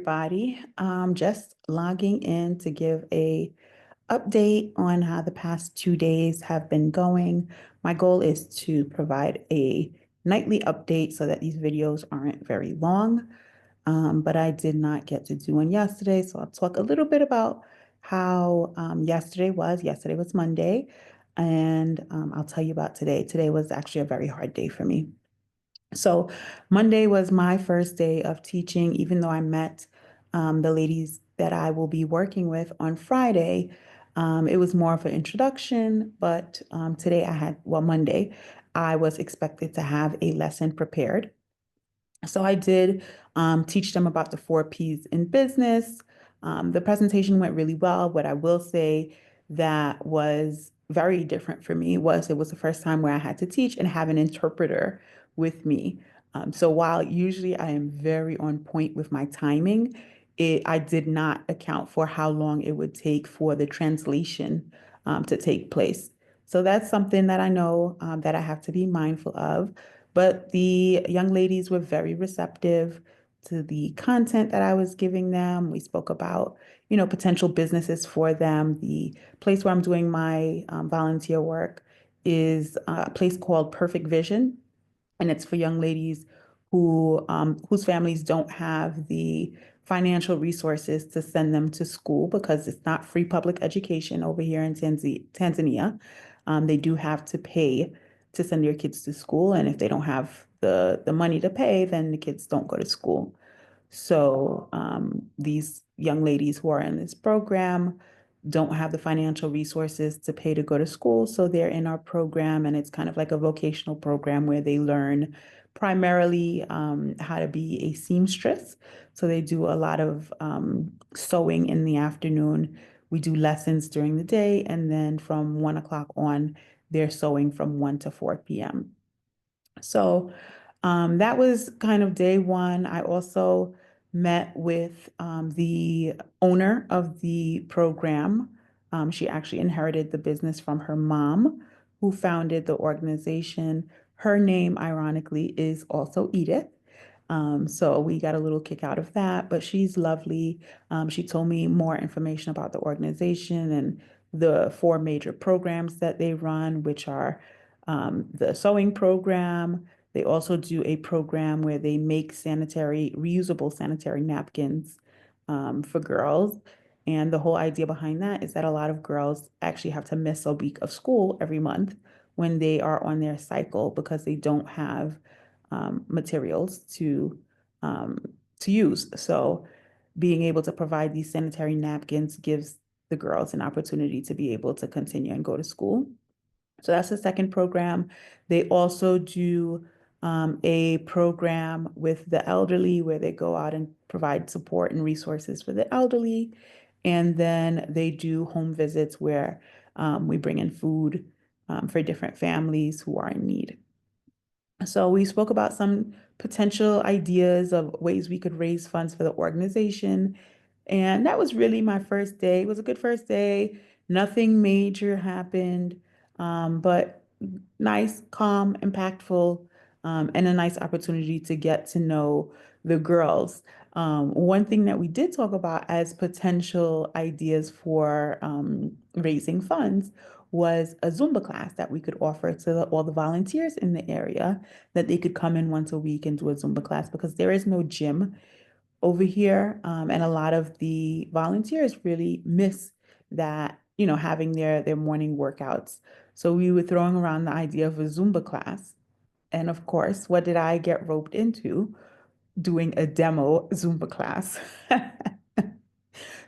everybody. Just logging in to give a update on how the past 2 days have been going. My goal is to provide a nightly update so that these videos aren't very long. But I did not get to do one yesterday, so I'll talk a little bit about how yesterday was. Yesterday was Monday, and I'll tell you about today. Today was actually a very hard day for me. So Monday was my first day of teaching, even though I met the ladies that I will be working with on Friday. It was more of an introduction, but today Monday, I was expected to have a lesson prepared. So I did teach them about the 4 Ps in business. The presentation went really well. What I will say that was very different for me was it was the first time where I had to teach and have an interpreter with me. So while usually I am very on point with my timing, I did not account for how long it would take for the translation to take place. So that's something that I know that I have to be mindful of. But the young ladies were very receptive to the content that I was giving them. We spoke about, potential businesses for them. The place where I'm doing my volunteer work is a place called Perfect Vision, and it's for young ladies whose families don't have the financial resources to send them to school because it's not free public education over here in Tanzania. They do have to pay to send their kids to school, and if they don't have the money to pay, then the kids don't go to school. So these young ladies who are in this program don't have the financial resources to pay to go to school. So they're in our program, and it's kind of like a vocational program where they learn primarily how to be a seamstress. So they do a lot of sewing in the afternoon. We do lessons during the day, and then from 1 o'clock on, they're sewing from 1 to 4 p.m. So that was kind of day one. I also met with the owner of the program. She actually inherited the business from her mom, who founded the organization. Her name, ironically, is also Edith. So we got a little kick out of that, but she's lovely. She told me more information about the organization and the 4 major programs that they run, which are the sewing program. They also do a program where they make reusable sanitary napkins for girls. And the whole idea behind that is that a lot of girls actually have to miss a week of school every month when they are on their cycle because they don't have materials um, to use. So being able to provide these sanitary napkins gives the girls an opportunity to be able to continue and go to school. So that's the second program. They also do a program with the elderly where they go out and provide support and resources for the elderly. And then they do home visits where we bring in food for different families who are in need. So we spoke about some potential ideas of ways we could raise funds for the organization. And that was really my first day. It was a good first day. Nothing major happened, but nice, calm, impactful, and a nice opportunity to get to know the girls. One thing that we did talk about as potential ideas for raising funds was a Zumba class that we could offer to all the volunteers in the area, that they could come in once a week and do a Zumba class because there is no gym over here. And a lot of the volunteers really miss that, having their morning workouts. So we were throwing around the idea of a Zumba class. And of course, what did I get roped into? Doing a demo Zumba class.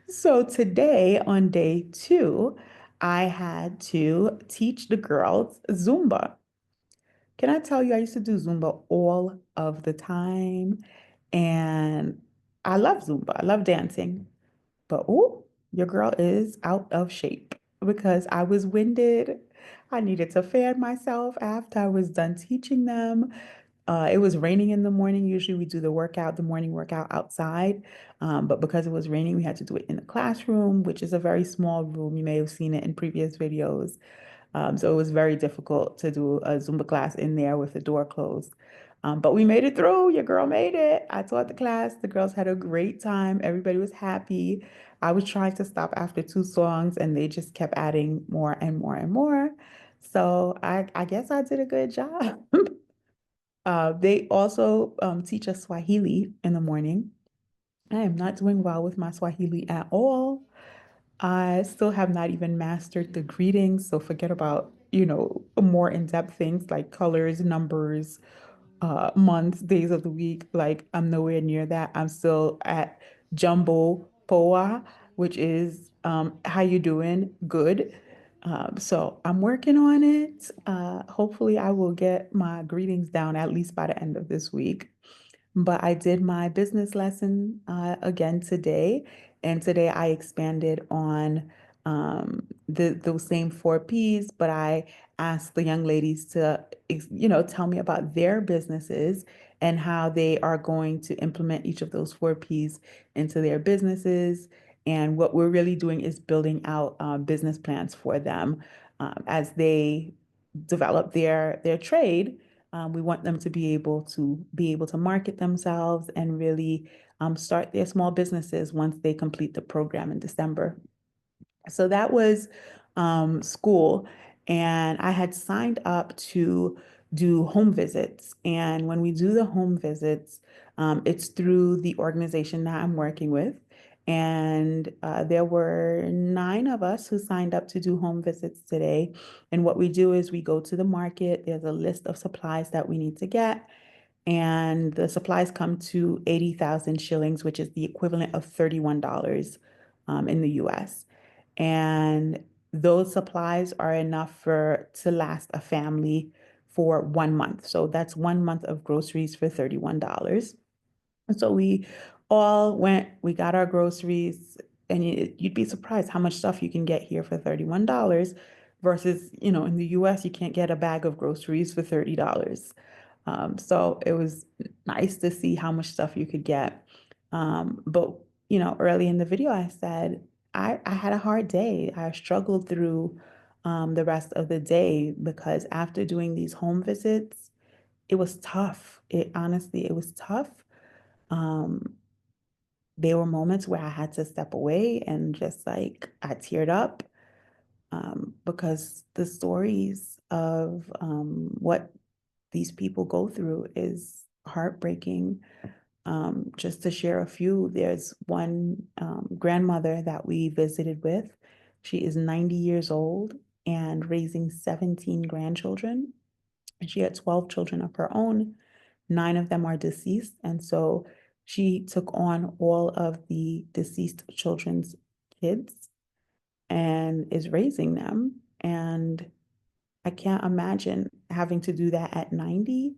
So today on day 2, I had to teach the girls Zumba. Can I tell you, I used to do Zumba all of the time. And I love Zumba. I love dancing. But oh, your girl is out of shape because I was winded. I needed to fan myself after I was done teaching them. It was raining in the morning. Usually we do the morning workout outside. But because it was raining, we had to do it in the classroom, which is a very small room. You may have seen it in previous videos. So it was very difficult to do a Zumba class in there with the door closed. But we made it through. Your girl made it. I taught the class. The girls had a great time. Everybody was happy. I was trying to stop after 2 songs, and they just kept adding more and more and more. So I guess I did a good job. They also teach us Swahili in the morning. I am not doing well with my Swahili at all. I still have not even mastered the greetings, so forget about, more in-depth things like colors, numbers, months, days of the week. Like I'm nowhere near that. I'm still at Jumbo Poa, which is how you doing? Good. So I'm working on it. Hopefully I will get my greetings down at least by the end of this week. But I did my business lesson again today, and today I expanded on those same 4 Ps, but I asked the young ladies to, tell me about their businesses and how they are going to implement each of those 4 Ps into their businesses. And what we're really doing is building out business plans for them as they develop their trade. We want them to be able to market themselves and really start their small businesses once they complete the program in December. So that was school, and I had signed up to do home visits. And when we do the home visits, it's through the organization that I'm working with. And there were 9 of us who signed up to do home visits today. And what we do is we go to the market. There's a list of supplies that we need to get. And the supplies come to 80,000 shillings, which is the equivalent of $31 in the US. And those supplies are enough to last a family for 1 month. So that's 1 month of groceries for $31. And so we all went, we got our groceries, and you'd be surprised how much stuff you can get here for $31 versus, in the US, you can't get a bag of groceries for $30. So it was nice to see how much stuff you could get. But, early in the video, I said, I had a hard day. I struggled through the rest of the day because after doing these home visits, it was tough. It was tough. Um, there were moments where I had to step away and just like I teared up because the stories of what these people go through is heartbreaking. Just to share a few, there's one grandmother that we visited with. She is 90 years old and raising 17 grandchildren. And she had 12 children of her own. 9 of them are deceased. And so she took on all of the deceased children's kids and is raising them. And I can't imagine having to do that at 90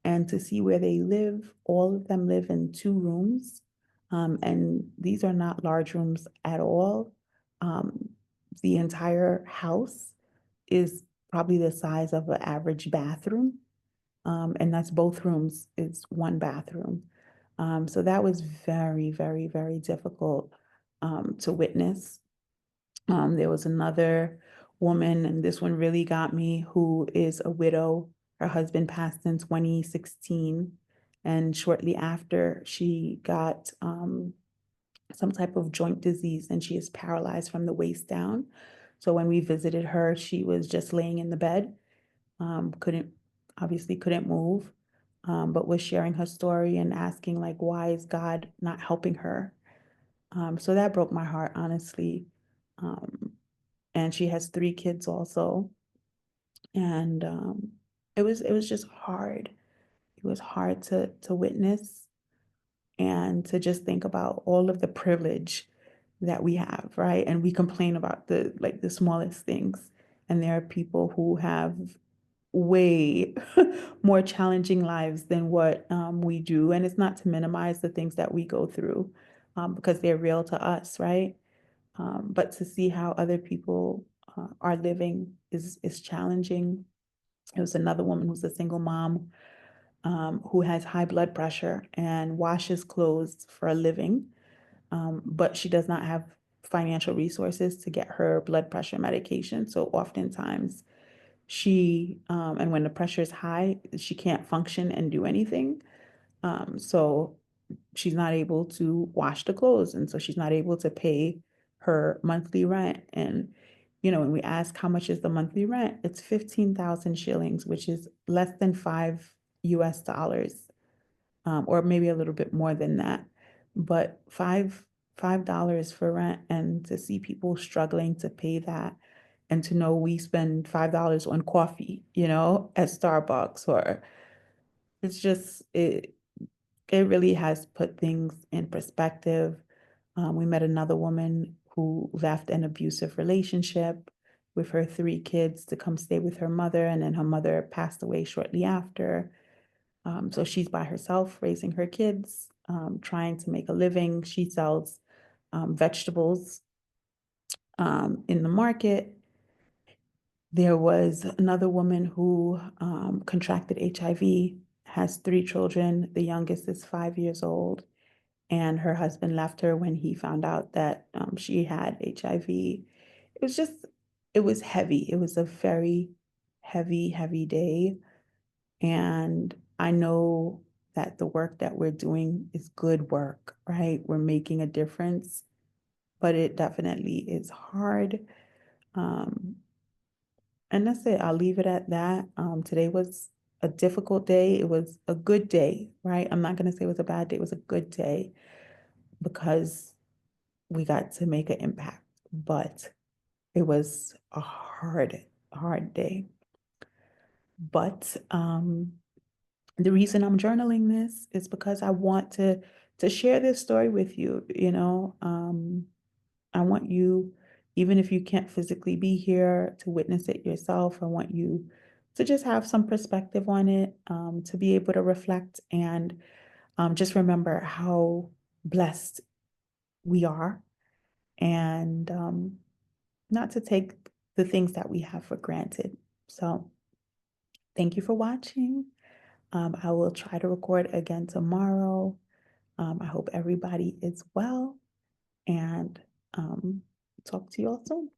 and to see where they live. All of them live in 2 rooms. And these are not large rooms at all. Um, the entire house is probably the size of an average bathroom. And that's both rooms, it's one bathroom. So that was very, very, very difficult to witness. There was another woman, and this one really got me, who is a widow. Her husband passed in 2016, and shortly after, she got some type of joint disease, and she is paralyzed from the waist down. So when we visited her, she was just laying in the bed, couldn't obviously couldn't move, but was sharing her story and asking like, why is God not helping her? So that broke my heart, honestly. Um, and she has 3 kids also. And it was just hard. It was hard to witness and to just think about all of the privilege that we have, right? And we complain about the smallest things. And there are people who have way more challenging lives than what we do. And it's not to minimize the things that we go through because they're real to us, right? But to see how other people are living is challenging. There was another woman who's a single mom who has high blood pressure and washes clothes for a living, but she does not have financial resources to get her blood pressure medication. So oftentimes And when the pressure is high, she can't function and do anything. So she's not able to wash the clothes, and so she's not able to pay her monthly rent. And when we ask how much is the monthly rent, it's 15,000 shillings, which is less than $5, or maybe a little bit more than that. But $5 for rent, and to see people struggling to pay that, and to know we spend $5 on coffee, at Starbucks, or it's just it really has put things in perspective. We met another woman who left an abusive relationship with her 3 kids to come stay with her mother, and then her mother passed away shortly after. So she's by herself raising her kids, trying to make a living. She sells vegetables in the market. There was another woman who contracted HIV, has 3 children. The youngest is 5 years old, and her husband left her when he found out that she had HIV. It was heavy. It was a very heavy, heavy day. And I know that the work that we're doing is good work, right? We're making a difference, but it definitely is hard. Um, and that's it. I'll leave it at that. Today was a difficult day. It was a good day, right? I'm not going to say it was a bad day. It was a good day because we got to make an impact, but it was a hard, hard day. But the reason I'm journaling this is because I want to share this story with you. I want you, even if you can't physically be here, to witness it yourself. I want you to just have some perspective on it, to be able to reflect, and just remember how blessed we are, and not to take the things that we have for granted. So thank you for watching. I will try to record again tomorrow. I hope everybody is well, and talk to you all soon.